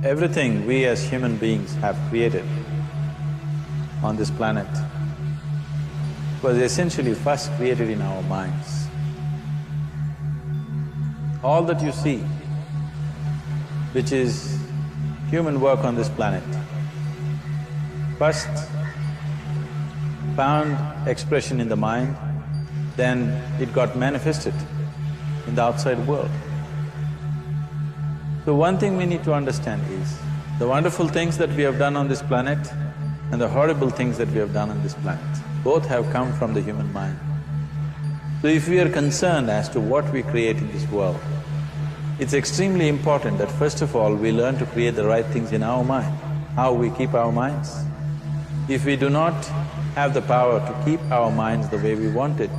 Everything we as human beings have created on this planet was essentially first created in our minds. All that you see, which is human work on this planet, first found expression in the mind, then it got manifested in the outside world. So one thing we need to understand is, the wonderful things that we have done on this planet and the horrible things that we have done on this planet, both have come from the human mind. So if we are concerned as to what we create in this world, it's extremely important that first of all we learn to create the right things in our mind, how we keep our minds. If we do not have the power to keep our minds the way we want it,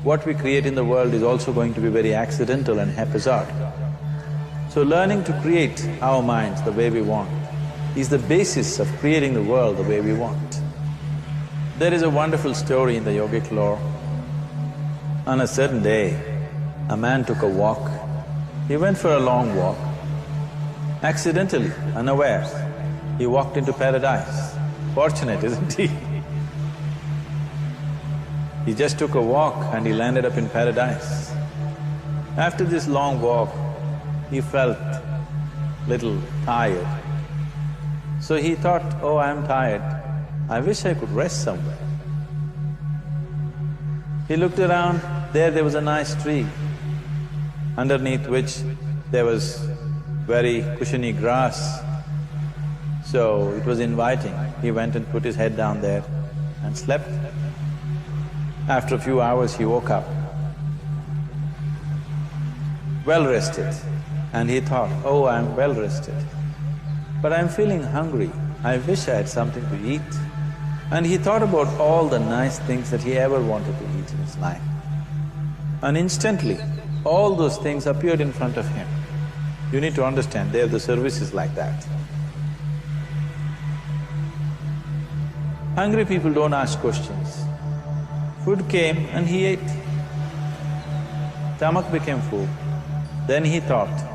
what we create in the world is also going to be very accidental and haphazard. So learning to create our minds the way we want is the basis of creating the world the way we want. There is a wonderful story in the yogic lore. On a certain day, a man took a walk. He went for a long walk. Accidentally, unawares, he walked into paradise. Fortunate, isn't he? He just took a walk and he landed up in paradise. After this long walk, he felt little tired. So he thought, oh, I'm tired, I wish I could rest somewhere. He looked around, there was a nice tree, underneath which there was very cushiony grass. So it was inviting. He went and put his head down there and slept. After a few hours he woke up, well rested, and he thought, oh, I'm well rested, but I'm feeling hungry, I wish I had something to eat. And he thought about all the nice things that he ever wanted to eat in his life. And instantly, all those things appeared in front of him. You need to understand, the service is like that. Hungry people don't ask questions. Food came and he ate. Stomach became full. Then he thought,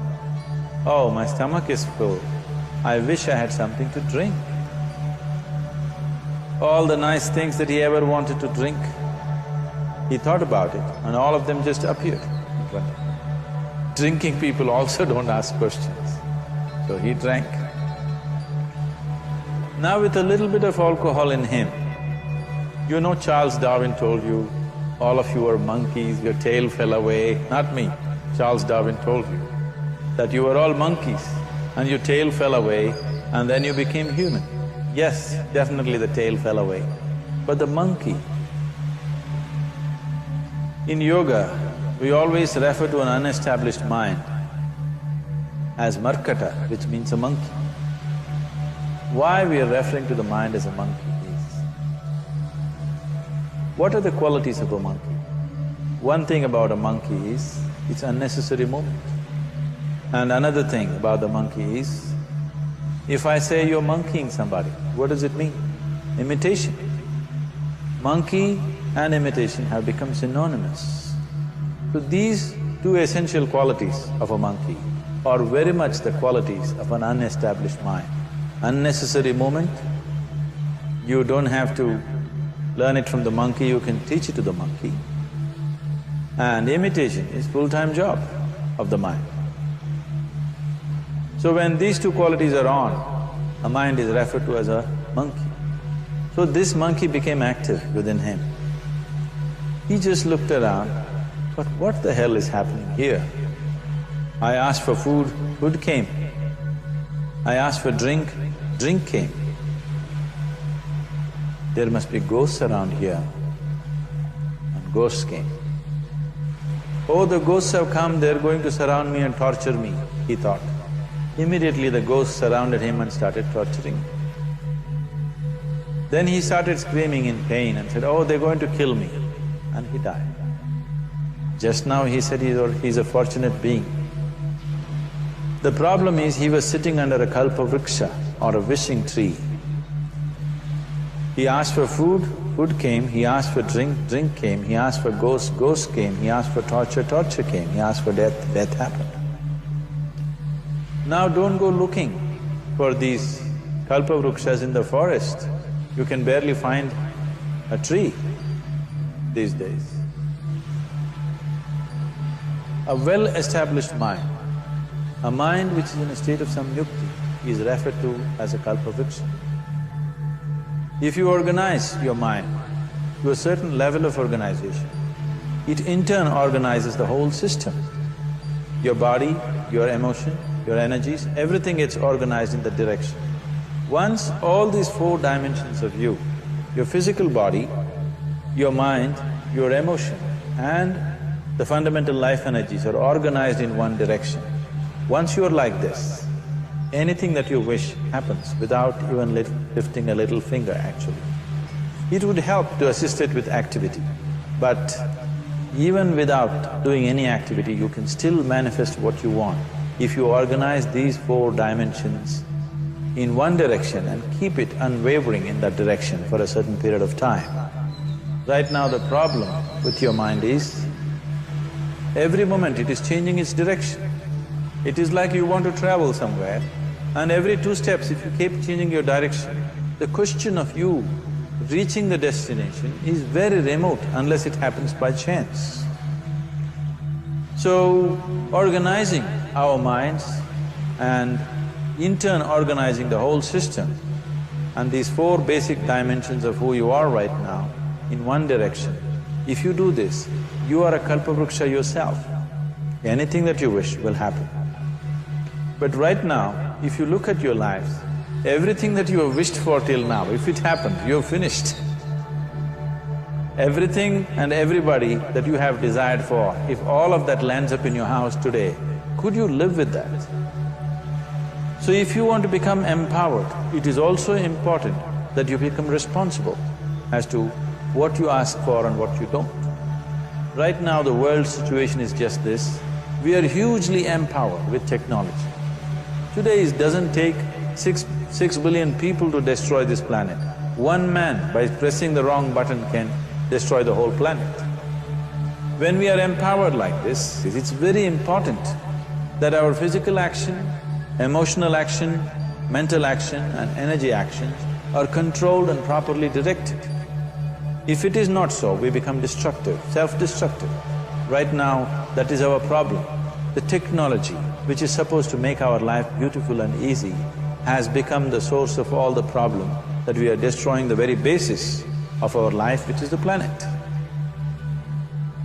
oh, my stomach is full, I wish I had something to drink. All the nice things that he ever wanted to drink, he thought about it and all of them just appeared in front of him. Drinking people also don't ask questions, so he drank. Now with a little bit of alcohol in him, you know Charles Darwin told you, all of you are monkeys, your tail fell away. Not me, Charles Darwin told you that you were all monkeys and your tail fell away and then you became human. Yes, definitely the tail fell away, but the monkey… In yoga, we always refer to an unestablished mind as markata, which means a monkey. Why we are referring to the mind as a monkey is, what are the qualities of a monkey? One thing about a monkey is, it's unnecessary movement. And another thing about the monkey is, if I say you're monkeying somebody, what does it mean? Imitation. Monkey and imitation have become synonymous. So these two essential qualities of a monkey are very much the qualities of an unestablished mind. Unnecessary movement, you don't have to learn it from the monkey, you can teach it to the monkey. And imitation is full-time job of the mind. So when these two qualities are on, a mind is referred to as a monkey. So this monkey became active within him. He just looked around, but what the hell is happening here? I asked for food, food came. I asked for drink, drink came. There must be ghosts around here, and ghosts came. Oh, the ghosts have come, they're going to surround me and torture me, he thought. Immediately the ghosts surrounded him and started torturing him. Then he started screaming in pain and said, oh, they're going to kill me, and he died. Just now he said he's a fortunate being. The problem is he was sitting under a kalpa vriksha or a wishing tree. He asked for food, food came. He asked for drink, drink came. He asked for ghost, ghost came. He asked for torture, torture came. He asked for death, death happened. Now don't go looking for these kalpavrukshas in the forest. You can barely find a tree these days. A well-established mind, a mind which is in a state of samyukti, is referred to as a kalpavruksha. If you organize your mind to a certain level of organization, it in turn organizes the whole system. Your body, your emotion, your energies, everything gets organized in that direction. Once all these four dimensions of you, your physical body, your mind, your emotion and the fundamental life energies are organized in one direction. Once you're like this, anything that you wish happens without even lifting a little finger actually. It would help to assist it with activity, but even without doing any activity, you can still manifest what you want if you organize these four dimensions in one direction and keep it unwavering in that direction for a certain period of time. Right now the problem with your mind is, every moment it is changing its direction. It is like you want to travel somewhere and every 2 steps if you keep changing your direction, the question of you reaching the destination is very remote unless it happens by chance. So, organizing our minds and in turn organizing the whole system and these 4 basic dimensions of who you are right now in one direction, if you do this, you are a kalpavruksha yourself. Anything that you wish will happen. But right now, if you look at your lives, everything that you have wished for till now, if it happened, you have finished. Everything and everybody that you have desired for, if all of that lands up in your house today, could you live with that? So if you want to become empowered, it is also important that you become responsible as to what you ask for and what you don't. Right now the world's situation is just this, we are hugely empowered with technology. Today it doesn't take six billion people to destroy this planet. One man by pressing the wrong button can destroy the whole planet. When we are empowered like this, it's very important that our physical action, emotional action, mental action and energy actions are controlled and properly directed. If it is not so, we become destructive, self-destructive. Right now, that is our problem. The technology, which is supposed to make our life beautiful and easy, has become the source of all the problem, that we are destroying the very basis of our life, which is the planet.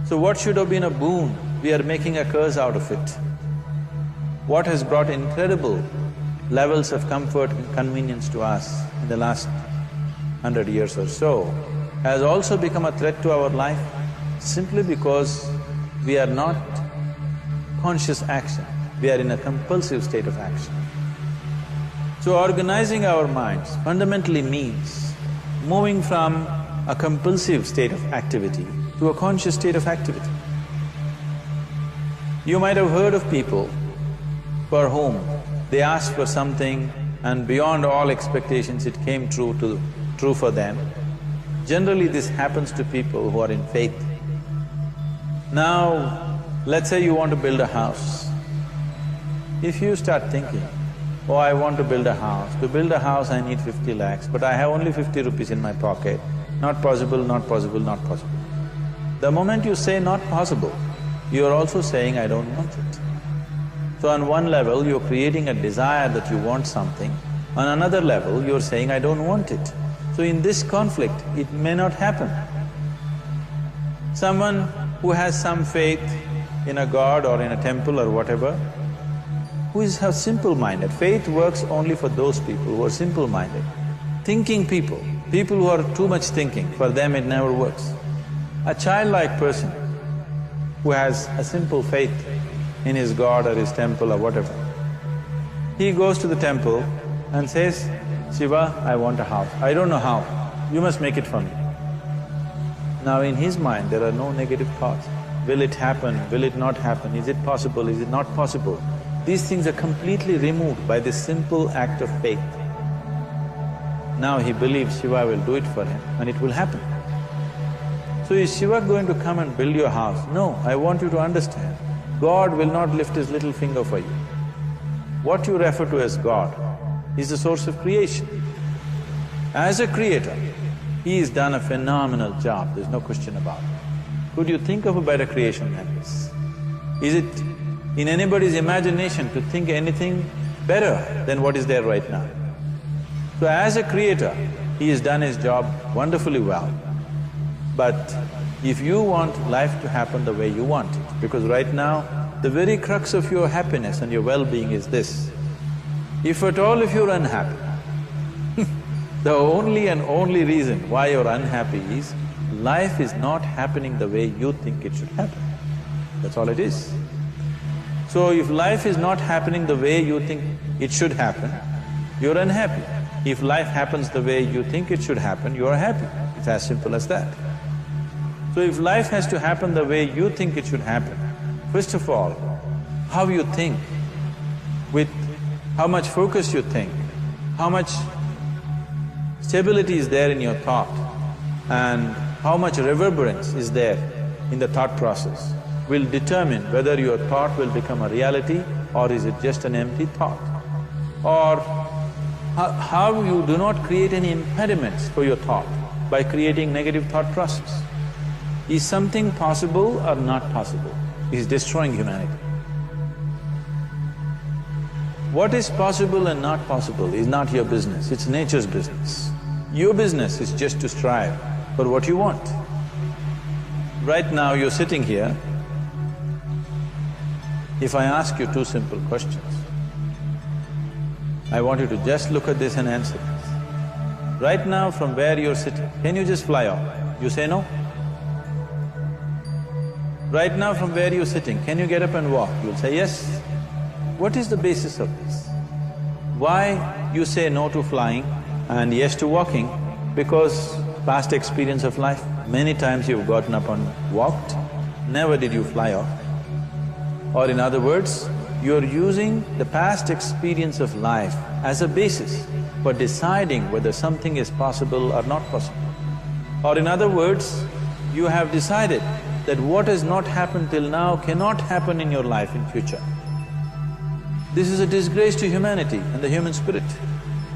So what should have been a boon, we are making a curse out of it. What has brought incredible levels of comfort and convenience to us in the last 100 years or so has also become a threat to our life simply because we are not conscious action, we are in a compulsive state of action. So organizing our minds fundamentally means moving from a compulsive state of activity to a conscious state of activity. You might have heard of people for whom they asked for something and beyond all expectations it came true for them. Generally this happens to people who are in faith. Now, let's say you want to build a house. If you start thinking, oh, I want to build a house. To build a house I need 50 lakhs, but I have only 50 rupees in my pocket. Not possible, not possible, not possible. The moment you say not possible, you are also saying, I don't want it. So on one level, you're creating a desire that you want something, on another level, you're saying, I don't want it. So in this conflict, it may not happen. Someone who has some faith in a god or in a temple or whatever, who is simple-minded. Faith works only for those people who are simple-minded. Thinking people, people who are too much thinking, for them it never works. A childlike person who has a simple faith in his god or his temple or whatever, he goes to the temple and says, Shiva, I want a house. I don't know how, you must make it for me. Now in his mind there are no negative thoughts. Will it happen? Will it not happen? Is it possible? Is it not possible? These things are completely removed by this simple act of faith. Now he believes Shiva will do it for him and it will happen. So is Shiva going to come and build your house? No, I want you to understand, God will not lift his little finger for you. what you refer to as God is the source of creation. As a creator, He has done a phenomenal job, there's no question about it. Could you think of a better creation than this? Is it in anybody's imagination to think anything better than what is there right now? So as a creator, He has done His job wonderfully well. But if you want life to happen the way you want it, because right now, the very crux of your happiness and your well-being is this. If at all if you're unhappy, the only and only reason why you're unhappy is life is not happening the way you think it should happen. That's all it is. So if life is not happening the way you think it should happen, you're unhappy. If life happens the way you think it should happen, you're happy. It's as simple as that. So if life has to happen the way you think it should happen, first of all, how you think, with how much focus you think, how much stability is there in your thought, and how much reverberance is there in the thought process will determine whether your thought will become a reality or is it just an empty thought. Or how you do not create any impediments for your thought by creating negative thought process. Is something possible or not possible? Is destroying humanity. What is possible and not possible is not your business, it's nature's business. Your business is just to strive for what you want. Right now you're sitting here, if I ask you two simple questions, I want you to just look at this and answer this. Right now from where you're sitting, can you just fly off? You say no? Right now from where you're sitting, can you get up and walk? You'll say yes. What is the basis of this? Why you say no to flying and yes to walking? Because past experience of life, many times you've gotten up and walked, never did you fly off. Or in other words, you're using the past experience of life as a basis for deciding whether something is possible or not possible. Or in other words, you have decided that what has not happened till now cannot happen in your life in future. This is a disgrace to humanity and the human spirit.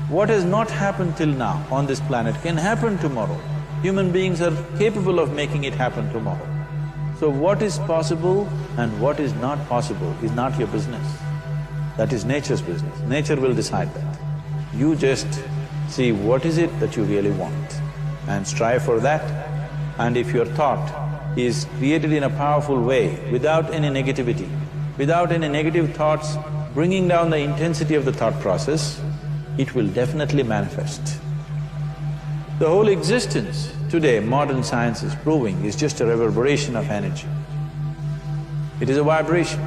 What has not happened till now on this planet can happen tomorrow. Human beings are capable of making it happen tomorrow. So what is possible and what is not possible is not your business. That is nature's business. Nature will decide that. You just see what is it that you really want and strive for that. And if your thought is created in a powerful way, without any negativity, without any negative thoughts bringing down the intensity of the thought process, it will definitely manifest. The whole existence today, modern science is proving, is just a reverberation of energy. It is a vibration.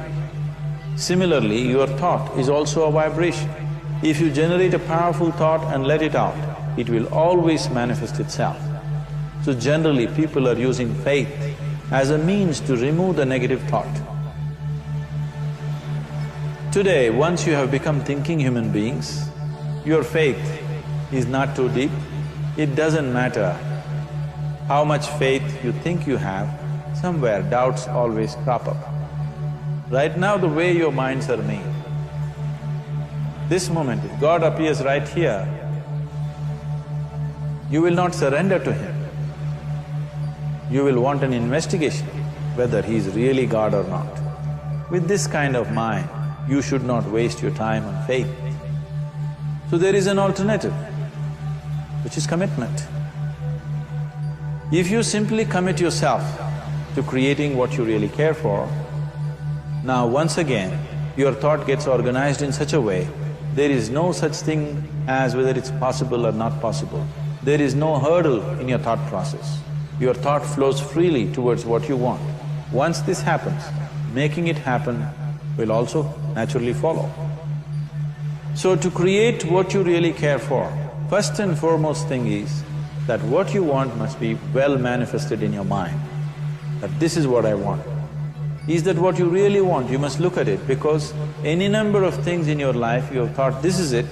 Similarly, your thought is also a vibration. If you generate a powerful thought and let it out, it will always manifest itself. So generally, people are using faith as a means to remove the negative thought. Today, once you have become thinking human beings, your faith is not too deep. It doesn't matter how much faith you think you have, somewhere doubts always crop up. Right now, the way your minds are made, this moment, if God appears right here, you will not surrender to Him. You will want an investigation whether He is really God or not. With this kind of mind, you should not waste your time on faith. So there is an alternative, which is commitment. If you simply commit yourself to creating what you really care for, now once again, your thought gets organized in such a way, there is no such thing as whether it's possible or not possible. There is no hurdle in your thought process. Your thought flows freely towards what you want. Once this happens, making it happen will also naturally follow. So to create what you really care for, first and foremost thing is that what you want must be well manifested in your mind, that this is what I want. Is that what you really want? You must look at it, because any number of things in your life you have thought, this is it.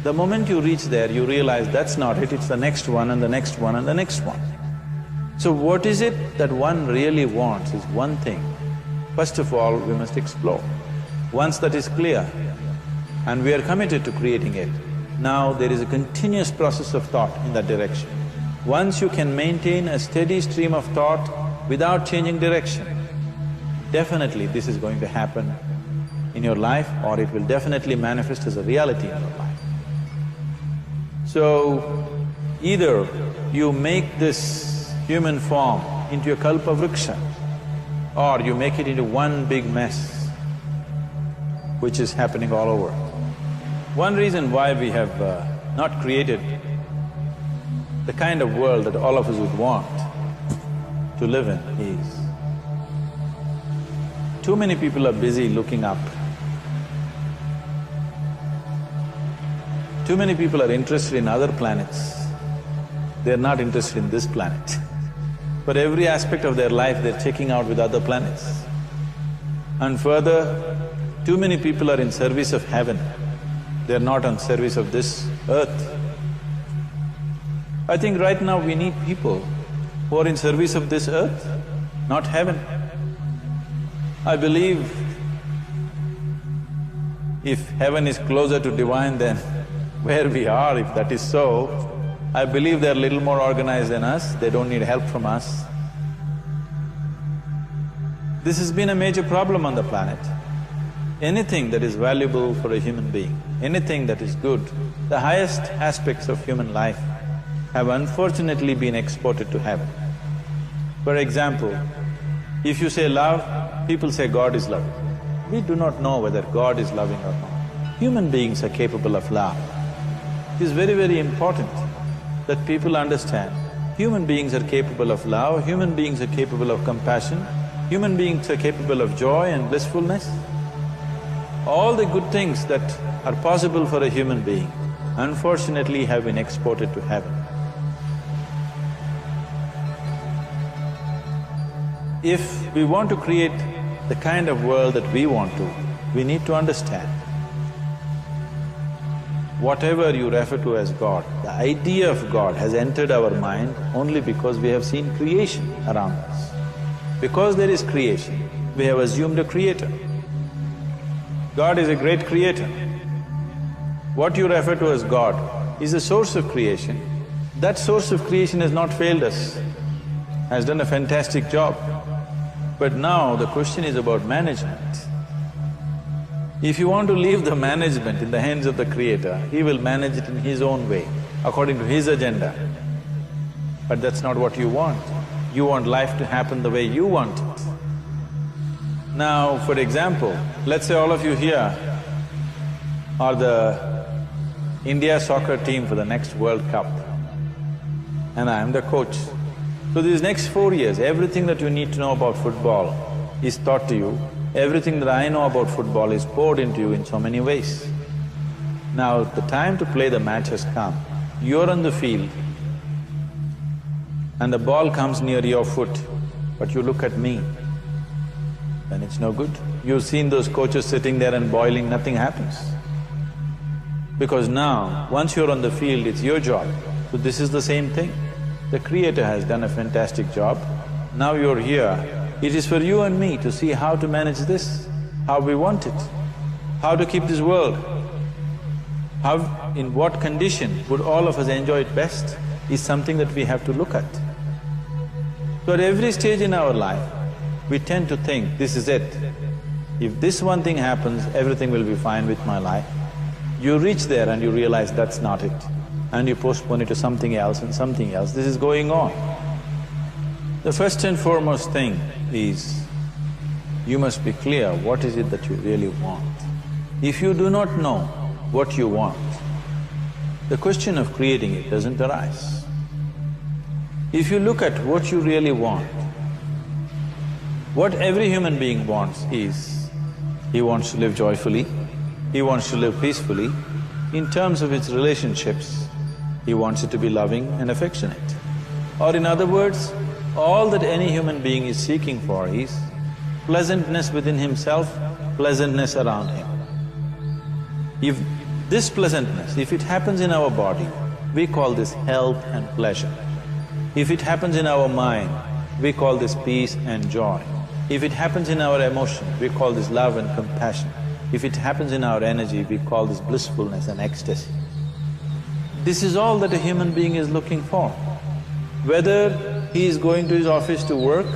The moment you reach there, you realize that's not it, it's the next one and the next one and the next one. So what is it that one really wants is one thing. First of all, we must explore. Once that is clear, and we are committed to creating it. Now there is a continuous process of thought in that direction. Once you can maintain a steady stream of thought without changing direction, definitely this is going to happen in your life, or it will definitely manifest as a reality in your life. So, either you make this human form into a kalpa vriksha, or you make it into one big mess, which is happening all over. One reason why we have not created the kind of world that all of us would want to live in is, too many people are busy looking up. Too many people are interested in other planets, they're not interested in this planet. For every aspect of their life, they're checking out with other planets. And further, too many people are in service of heaven, they're not on service of this earth. I think right now we need people who are in service of this earth, not heaven. I believe if heaven is closer to divine than where we are, if that is so, I believe they're a little more organized than us, they don't need help from us. This has been a major problem on the planet. Anything that is valuable for a human being, anything that is good, the highest aspects of human life have unfortunately been exported to heaven. For example, if you say love, people say God is loving. We do not know whether God is loving or not. Human beings are capable of love. It is very, very important that people understand human beings are capable of love, human beings are capable of compassion, human beings are capable of joy and blissfulness. All the good things that are possible for a human being, unfortunately have been exported to heaven. If we want to create the kind of world that we want to, we need to understand whatever you refer to as God, the idea of God has entered our mind only because we have seen creation around us. Because there is creation, we have assumed a creator. God is a great creator. What you refer to as God is the source of creation. That source of creation has not failed us, has done a fantastic job. But now the question is about management. If you want to leave the management in the hands of the Creator, He will manage it in His own way, according to His agenda. But that's not what you want. You want life to happen the way you want it. Now, for example, let's say all of you here are the India soccer team for the next World Cup, and I am the coach. So these next 4 years, everything that you need to know about football is taught to you. Everything that I know about football is poured into you in so many ways. Now, the time to play the match has come. You're on the field and the ball comes near your foot, but you look at me, then it's no good. You've seen those coaches sitting there and boiling, nothing happens. Because now, once you're on the field, it's your job. So this is the same thing. The Creator has done a fantastic job. Now you're here. It is for you and me to see how to manage this, how we want it, how to keep this world, how… in what condition would all of us enjoy it best is something that we have to look at. So at every stage in our life, we tend to think, this is it. If this one thing happens, everything will be fine with my life. You reach there and you realize that's not it, and you postpone it to something else and something else. This is going on. The first and foremost thing is, you must be clear what is it that you really want. If you do not know what you want, the question of creating it doesn't arise. If you look at what you really want, what every human being wants is, he wants to live joyfully, he wants to live peacefully. In terms of its relationships, he wants it to be loving and affectionate. Or in other words, all that any human being is seeking for is pleasantness within himself, pleasantness around him. If this pleasantness, if it happens in our body, we call this health and pleasure. If it happens in our mind, we call this peace and joy. If it happens in our emotion, we call this love and compassion. If it happens in our energy, we call this blissfulness and ecstasy. This is all that a human being is looking for. Whether he is going to his office to work,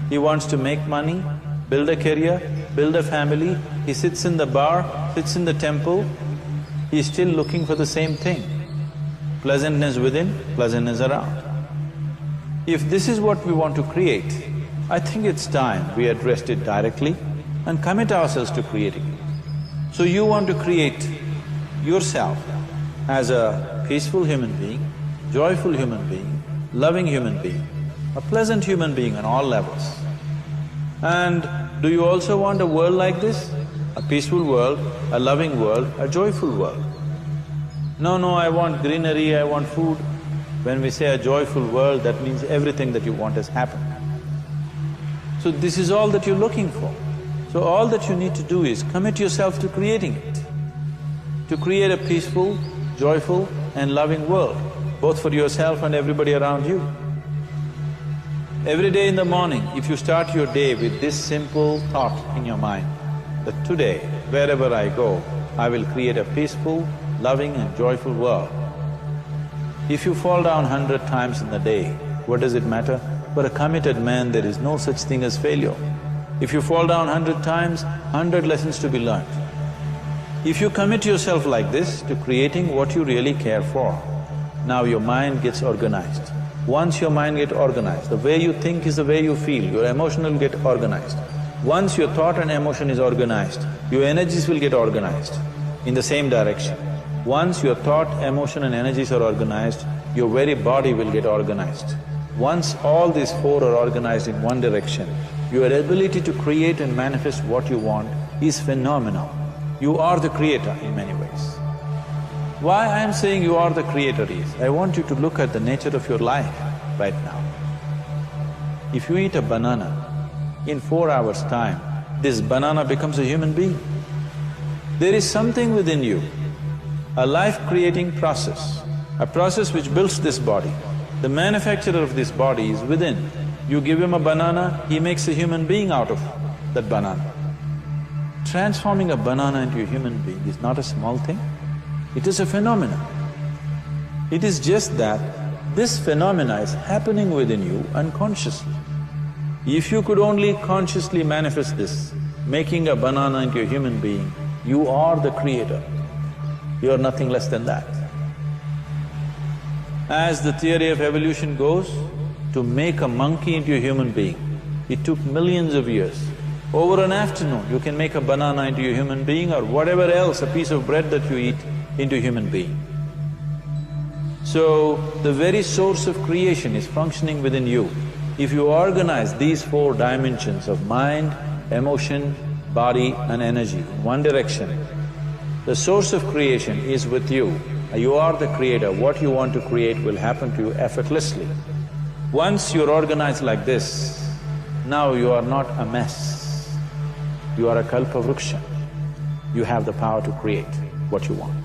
he wants to make money, build a career, build a family, he sits in the bar, sits in the temple, he is still looking for the same thing. Pleasantness within, pleasantness around. If this is what we want to create, I think it's time we addressed it directly and commit ourselves to creating it. So you want to create yourself as a peaceful human being, joyful human being, loving human being, a pleasant human being on all levels. And do you also want a world like this? A peaceful world, a loving world, a joyful world? No, I want greenery, I want food. When we say a joyful world, that means everything that you want has happened. So this is all that you're looking for. So all that you need to do is commit yourself to creating it, to create a peaceful, joyful and loving world, both for yourself and everybody around you. Every day in the morning, if you start your day with this simple thought in your mind, that today, wherever I go, I will create a peaceful, loving and joyful world. If you fall down 100 times in the day, what does it matter? For a committed man, there is no such thing as failure. If you fall down 100 times, 100 lessons to be learned. If you commit yourself like this to creating what you really care for, now your mind gets organized. Once your mind gets organized, the way you think is the way you feel, your emotion will get organized. Once your thought and emotion is organized, your energies will get organized in the same direction. Once your thought, emotion and energies are organized, your very body will get organized. Once all these four are organized in one direction, your ability to create and manifest what you want is phenomenal. You are the creator in many ways. Why I am saying you are the creator is, I want you to look at the nature of your life right now. If you eat a banana, in 4 hours' time, this banana becomes a human being. There is something within you, a life-creating process, a process which builds this body. The manufacturer of this body is within. You give him a banana, he makes a human being out of that banana. Transforming a banana into a human being is not a small thing, it is a phenomenon. It is just that this phenomena is happening within you unconsciously. If you could only consciously manifest this, making a banana into a human being, you are the creator. You are nothing less than that. As the theory of evolution goes, to make a monkey into a human being, it took millions of years. Over an afternoon, you can make a banana into a human being or whatever else, a piece of bread that you eat, into a human being. So, the very source of creation is functioning within you. If you organize these four dimensions of mind, emotion, body and energy in one direction, the source of creation is with you. You are the creator, what you want to create will happen to you effortlessly. Once you're organized like this, now you are not a mess, you are a kalpa vriksha. You have the power to create what you want.